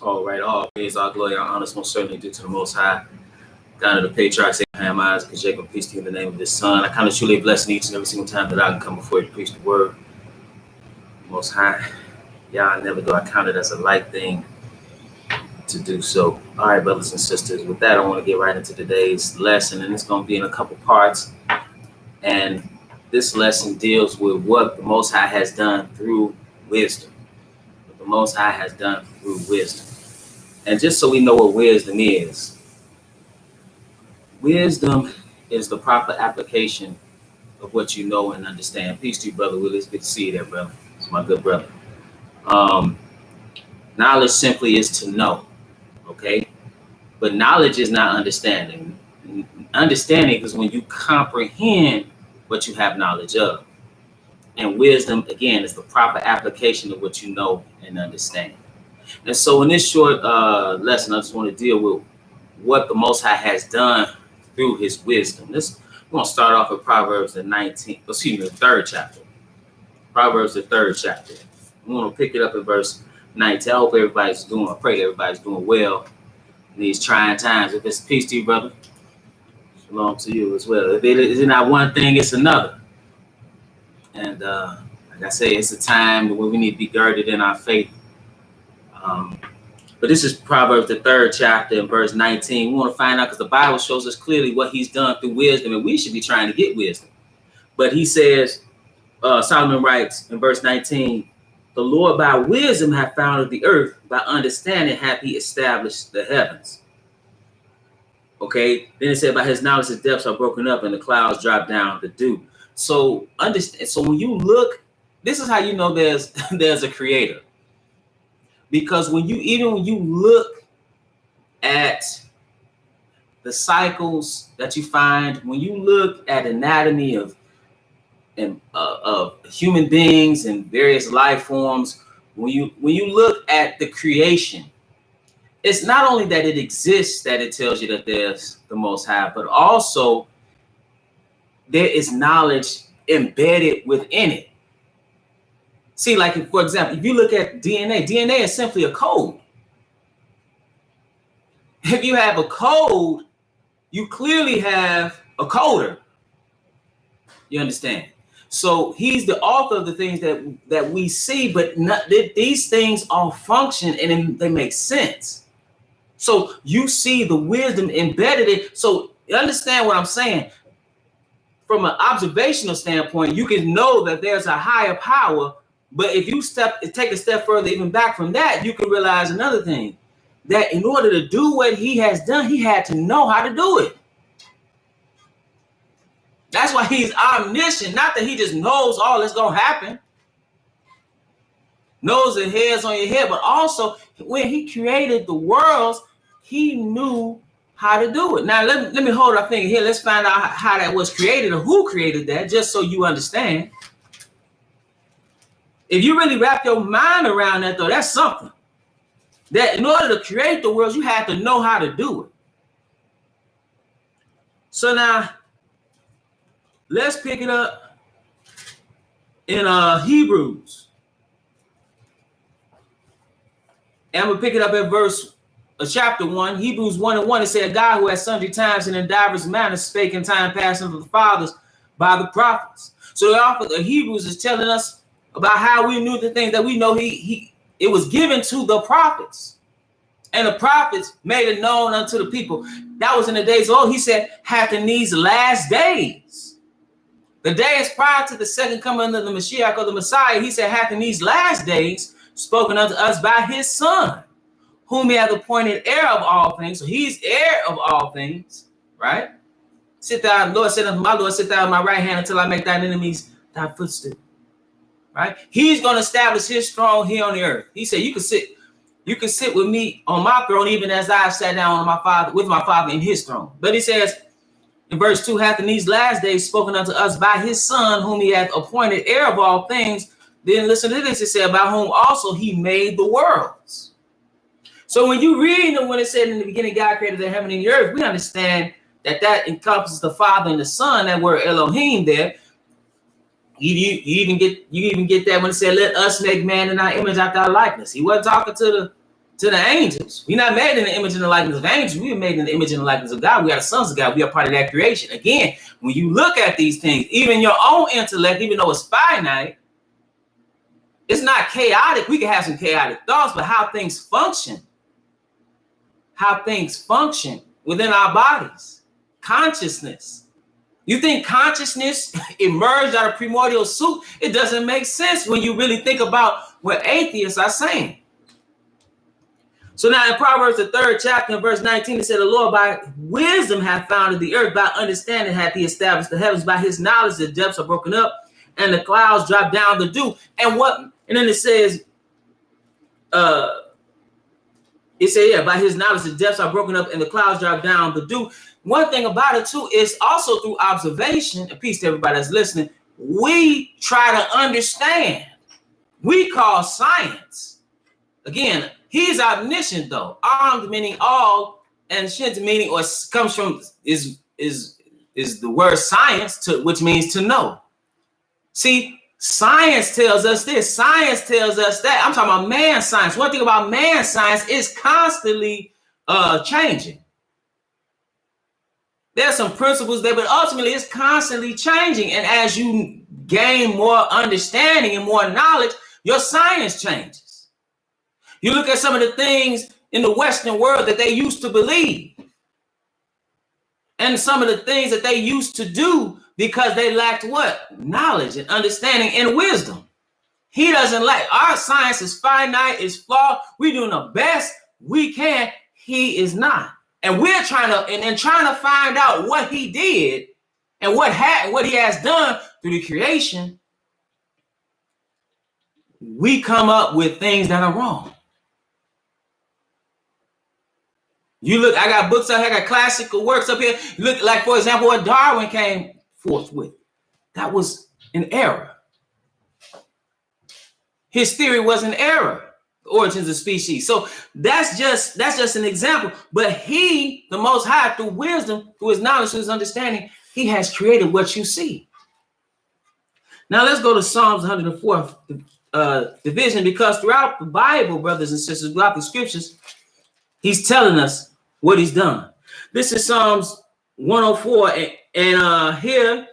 All right, all praise, all glory, all honors, most certainly due to the Most High, God of the patriarchs, Abraham, Isaac, and Jacob. Peace to you in the name of His Son. I count it truly a blessing each and every single time that I can come before you to preach the word. Most High, yeah, I never do. I count it as a light thing to do so. All right, brothers and sisters, with that, I want to get right into today's lesson, and it's going to be in a couple parts. And this lesson deals with what the Most High has done through wisdom. What the Most High has done through wisdom. And just so we know what wisdom is the proper application of what you know and understand. Peace to you, Brother Willie. It's good to see you there, brother. It's my good brother. Knowledge simply is to know, okay? But knowledge is not understanding. Understanding is when you comprehend what you have knowledge of. And wisdom, again, is the proper application of what you know and understand. And so in this short lesson, I just want to deal with what the Most High has done through His wisdom. We're going to start off with Proverbs the 3rd chapter. Proverbs the 3rd chapter. I'm going to pick it up in verse 19. I hope everybody's I pray that everybody's doing well in these trying times. If it's peace to you, brother, shalom to you as well. If it is not one thing, it's another. And like I say, it's a time when we need to be girded in our faith. But this is Proverbs the 3rd chapter in verse 19. We want to find out because the Bible shows us clearly what He's done through wisdom, and we should be trying to get wisdom. But he says, Solomon writes in verse 19, the Lord by wisdom hath founded the earth, by understanding hath He established the heavens. Okay, then it said, by His knowledge the depths are broken up and the clouds drop down the dew. So understand. So when you look, this is how you know there's a creator. Because when you look at the cycles that you find, when you look at anatomy of human beings and various life forms, when you look at the creation, it's not only that it exists that it tells you that there's the Most High, but also there is knowledge embedded within it. See, like, for example, if you look at DNA is simply a code. If you have a code, you clearly have a coder. You understand? So He's the author of the things that we see, but these things all function and they make sense. So you see the wisdom embedded in. So you understand what I'm saying? From an observational standpoint, you can know that there's a higher power. But if you take a step further, even back from that, you can realize another thing, that in order to do what He has done, He had to know how to do it. That's why He's omniscient, not that He just knows all that's going to happen, knows the hairs on your head, but also when He created the worlds, He knew how to do it. Now, let me hold our finger here. Let's find out how that was created or who created that, just so you understand. If you really wrap your mind around that, though, that's something. That in order to create the world, you have to know how to do it. So now, let's pick it up in Hebrews. And I'm going to pick it up at chapter 1, Hebrews 1:1. It said, God who at sundry times and in divers manners spake in time past unto the fathers by the prophets. So the author of Hebrews is telling us about how we knew the things that we know it was given to the prophets. And the prophets made it known unto the people. That was in the days of old. He said, hath in these last days, the days prior to the second coming of the Mashiach or the Messiah, He said, hath in these last days spoken unto us by His Son, whom He hath appointed heir of all things. So He's heir of all things, right? Sit down, Lord said unto my Lord, sit down on my right hand until I make thine enemies thy footstool. Right? He's going to establish His throne here on the earth. He said, you can sit with me on my throne, even as I have sat down with my Father in His throne. But He says in verse 2, hath in these last days spoken unto us by His Son, whom He hath appointed heir of all things. Then listen to this. It said, by whom also He made the worlds. So when you read when it said in the beginning, God created the heaven and the earth, we understand that encompasses the Father and the Son. That word Elohim there. You even get that when it said, let us make man in our image after our likeness. He wasn't talking to to the angels. We're not made in the image and the likeness of angels. We are made in the image and the likeness of God. We are the sons of God. We are part of that creation. Again, when you look at these things, even your own intellect, even though it's finite, it's not chaotic. We can have some chaotic thoughts, but how things function within our bodies, consciousness. You think consciousness emerged out of primordial soup? It doesn't make sense when you really think about what atheists are saying. So now in Proverbs, the 3rd chapter, in verse 19, it said, the Lord by wisdom hath founded the earth, by understanding hath he established the heavens, by his knowledge the depths are broken up, and the clouds drop down the dew. And then it says, by his knowledge the depths are broken up, and the clouds drop down the dew. One thing about it too is also through observation, and peace to everybody that's listening, we try to understand. We call science. Again, he's omniscient though. Omniscient meaning all, and shint meaning, or comes from, is the word science, which means to know. See, science tells us this. Science tells us that. I'm talking about man science. One thing about man science is constantly changing. There's some principles there, but ultimately it's constantly changing. And as you gain more understanding and more knowledge, your science changes. You look at some of the things in the Western world that they used to believe, and some of the things that they used to do because they lacked what? Knowledge and understanding and wisdom. He doesn't lack. Our science is finite, is flawed. We're doing the best we can. He is not. And we're trying to find out what he did and what he has done through the creation. We come up with things that are wrong. You look, I got books up here, I got classical works up here. Look, like, for example, what Darwin came forth with. That was an error. His theory was an error. The origins of species. So that's just an example. But he, the Most High, through wisdom, through his knowledge, through his understanding, he has created what you see. Now let's go to Psalms 104th division, because throughout the Bible, brothers and sisters, throughout the scriptures, he's telling us what he's done. This is Psalms 104, and here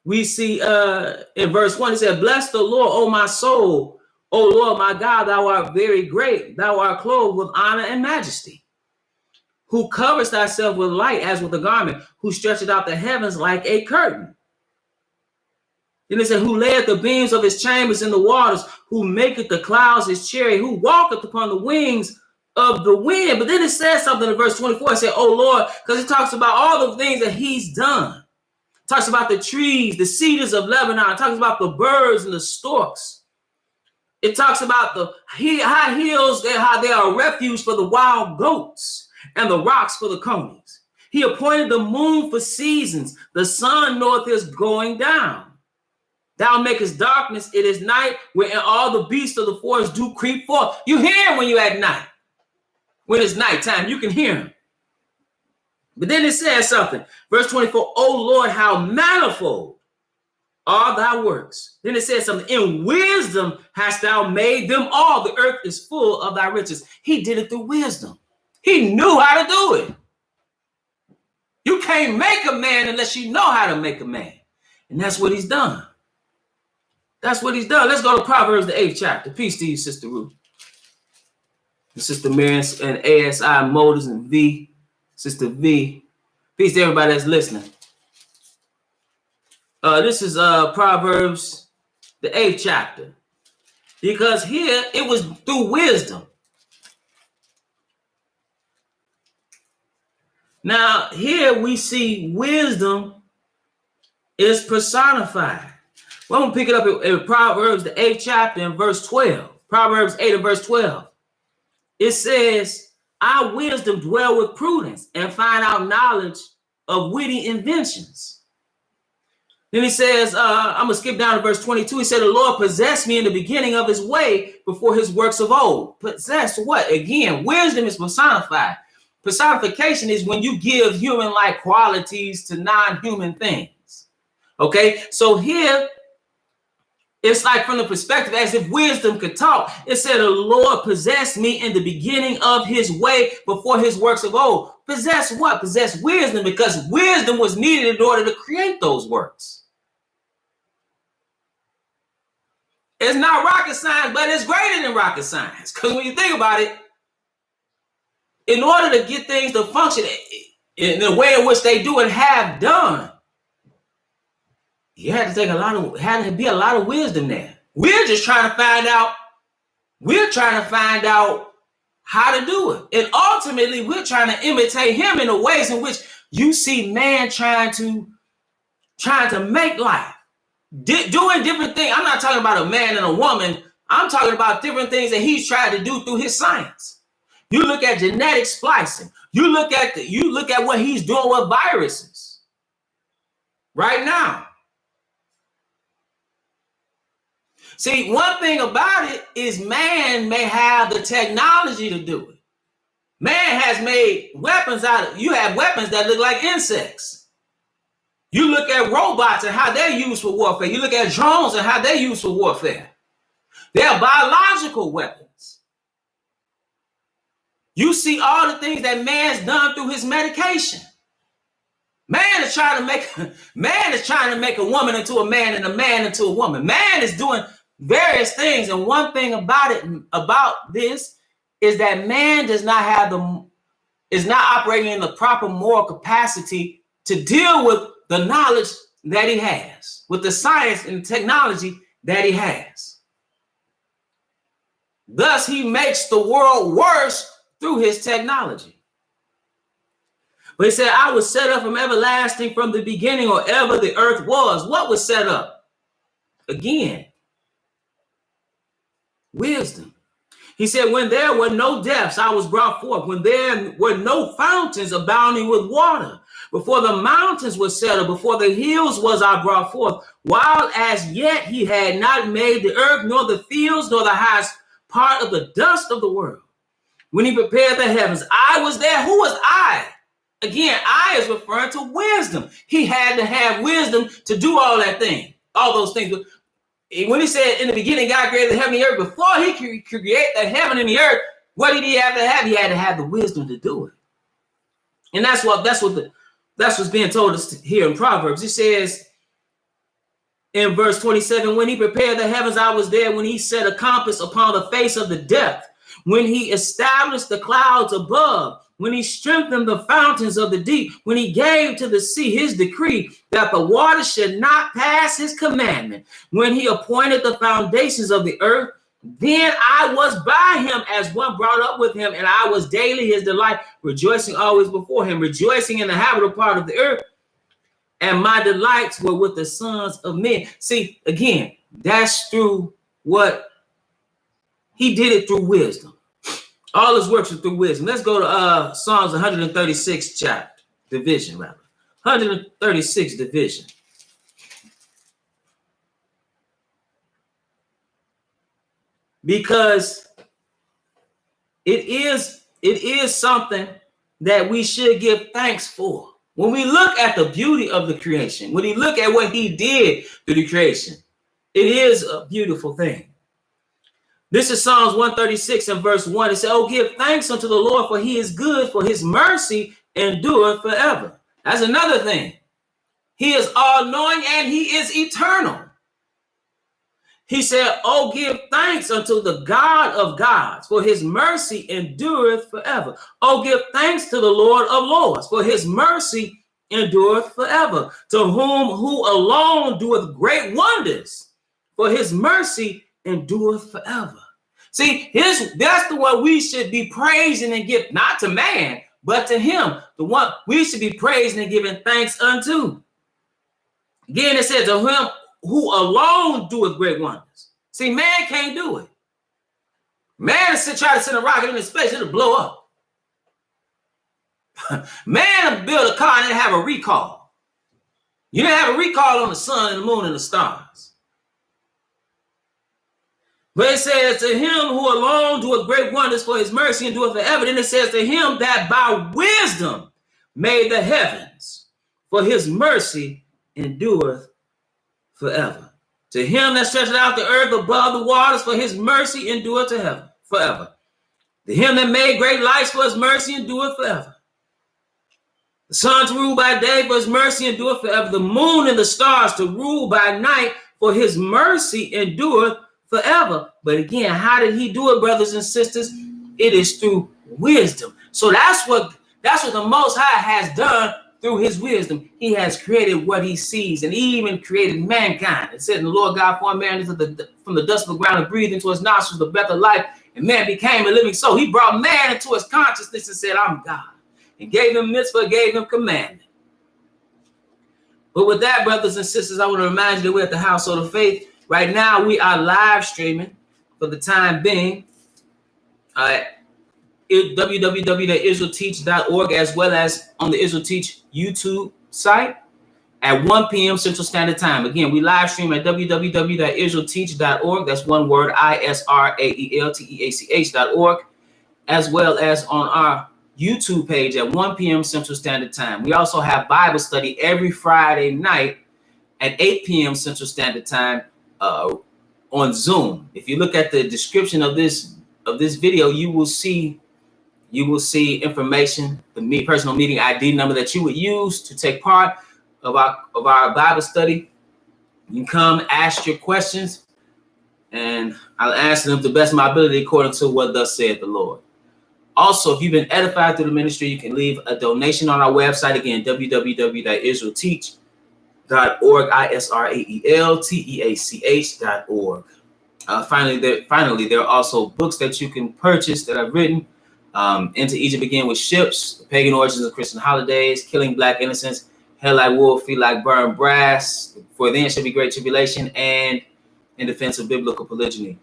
we see in verse 1, it said, bless the Lord, O my soul. O Lord, my God, thou art very great. Thou art clothed with honor and majesty, who covers thyself with light as with a garment, who stretcheth out the heavens like a curtain. Then it said, who layeth the beams of his chambers in the waters, who maketh the clouds his chariot, who walketh upon the wings of the wind. But then it says something in verse 24. It said, oh Lord, because it talks about all the things that he's done. It talks about the trees, the cedars of Lebanon. It talks about the birds and the storks. It talks about the high hills, how they are a refuge for the wild goats, and the rocks for the conies. He appointed the moon for seasons. The sun knoweth his going down. Thou makest darkness, it is night, wherein all the beasts of the forest do creep forth. You hear him when you're at night. When it's nighttime, you can hear him. But then it says something. Verse 24, O Lord, how manifold are thy works. Then it says something. In wisdom hast thou made them all. The earth is full of thy riches. He did it through wisdom. He knew how to do it. You can't make a man unless you know how to make a man. And that's what he's done. That's what he's done. Let's go to Proverbs, the 8th chapter. Peace to you, Sister Ruth. And Sister Miriam and ASI Motors and V. Sister V. Peace to everybody that's listening. This is Proverbs, the 8th chapter. Because here it was through wisdom. Now, here we see wisdom is personified. Well, I'm going to pick it up in Proverbs, the 8th chapter, and verse 12. Proverbs 8 and verse 12. It says, our wisdom dwell with prudence and find out knowledge of witty inventions. Then he says, I'm going to skip down to verse 22. He said, the Lord possessed me in the beginning of his way before his works of old. Possess what? Again, wisdom is personified. Personification is when you give human-like qualities to non-human things. Okay, so here It's like from the perspective as if wisdom could talk. It said the Lord possessed me in the beginning of his way before his works of old. Possess what? Possess wisdom, because wisdom was needed in order to create those works. It's not rocket science, but it's greater than rocket science. Because when you think about it, in order to get things to function in the way in which they do and have done, you had to be a lot of wisdom there. We're just trying to find out. We're trying to find out how to do it. And ultimately, we're trying to imitate him in the ways in which you see man trying to make life. Doing different things. I'm not talking about a man and a woman. I'm talking about different things that he's tried to do through his science. You look at genetic splicing. You look at what he's doing with viruses right now. See, one thing about it is man may have the technology to do it. Man has made weapons you have weapons that look like insects. You look at robots and how they're used for warfare. You look at drones and how they're used for warfare. They're biological weapons. You see all the things that man's done through his medication. Man is trying to make a woman into a man and a man into a woman. Man is doing various things, and one thing about this is that man is not operating in the proper moral capacity to deal with the knowledge that he has, with the science and technology that he has. Thus, he makes the world worse through his technology. But he said, I was set up from everlasting, from the beginning, or ever the earth was. What was set up? Again, wisdom. He said, when there were no depths, I was brought forth. When there were no fountains abounding with water, before the mountains were settled, before the hills was I brought forth, while as yet he had not made the earth, nor the fields, nor the highest part of the dust of the world. When he prepared the heavens, I was there. Who was I? Again, I is referring to wisdom. He had to have wisdom to do all those things. When he said in the beginning, God created the heaven and the earth, before he could create the heaven and the earth, what did he have to have? He had to have the wisdom to do it. And that's what's being told us here in Proverbs. It says in verse 27, when he prepared the heavens, I was there. When he set a compass upon the face of the depth, when he established the clouds above, when he strengthened the fountains of the deep, when he gave to the sea his decree that the water should not pass his commandment, when he appointed the foundations of the earth, then I was by him as one brought up with him, and I was daily his delight, rejoicing always before him, rejoicing in the habitable part of the earth, and my delights were with the sons of men. See, again, that's through what he did it through wisdom. All his works are through wisdom. Let's go to Psalms 136 chapter, division rather. 136 division. Because it is something that we should give thanks for. When we look at the beauty of the creation, when we look at what he did through the creation, it is a beautiful thing. This is Psalms 136 and verse 1. It says, oh, give thanks unto the Lord, for he is good, for his mercy endureth forever. That's another thing. He is all-knowing and he is eternal. He said, oh, give thanks unto the God of gods, for his mercy endureth forever. Oh, give thanks to the Lord of lords, for his mercy endureth forever. To who alone doeth great wonders, for his mercy endureth forever. See, that's the one we should be praising and give, not to man, but to him, the one we should be praising and giving thanks unto. Again, it says, to him who alone doeth great wonders. See, man can't do it. Man try to send a rocket into space, it'll blow up. Man build a car and have a recall. You didn't have a recall on the sun and the moon and the stars. But it says, to him who alone doeth great wonders, for his mercy endureth forever. Then it says, to him that by wisdom made the heavens, for his mercy endureth forever. To him that stretched out the earth above the waters, for his mercy endureth to heaven forever. To him that made great lights, for his mercy endureth forever. The sun to rule by day, for his mercy endureth forever. The moon and the stars to rule by night, for his mercy endureth forever. But again, how did he do it, brothers and sisters? It is through wisdom. So that's what the Most High has done through his wisdom. He has created what he sees, and he even created mankind. It said, "And the Lord God formed man from the dust of the ground and breathed into his nostrils the breath of life, and man became a living soul." He brought man into his consciousness and said, "I'm God," and gave him mitzvah, gave him commandment. But with that, brothers and sisters, I want to remind you that we're at the Household of Faith. Right now, we are live streaming for the time being at www.israelteach.org, as well as on the Israel Teach YouTube site at 1 p.m. Central Standard Time. Again, we live stream at www.israelteach.org. That's one word, ISRAELTEACH.org, as well as on our YouTube page at 1 p.m. Central Standard Time. We also have Bible study every Friday night at 8 p.m. Central Standard Time on Zoom. If you look at the description of this video, you will see information, the personal meeting ID number that you would use to take part of our Bible study. You can come, ask your questions, and I'll answer them to the best of my ability according to what thus saith the Lord. Also, if you've been edified through the ministry, you can leave a donation on our website. Again, www.israelteach.org, ISRAELTEACH.org. Finally, there are also books that you can purchase that I've written. Into Egypt Begin with Ships, The Pagan Origins of Christian Holidays, Killing Black Innocents, Hell Like Wool, Feet Like Burned Brass, For Then Shall Be Great Tribulation, and In Defense of Biblical Polygyny.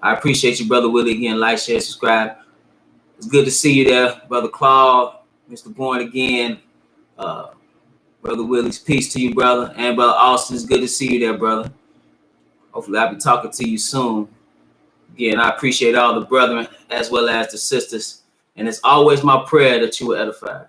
I appreciate you, Brother Willie. Again, like, share, subscribe. It's good to see you there, Brother Claude, Mr. Born Again, Brother Willie's peace to you, brother. And Brother Austin, it's good to see you there, brother. Hopefully I'll be talking to you soon. Again, I appreciate all the brethren as well as the sisters. And it's always my prayer that you will edify.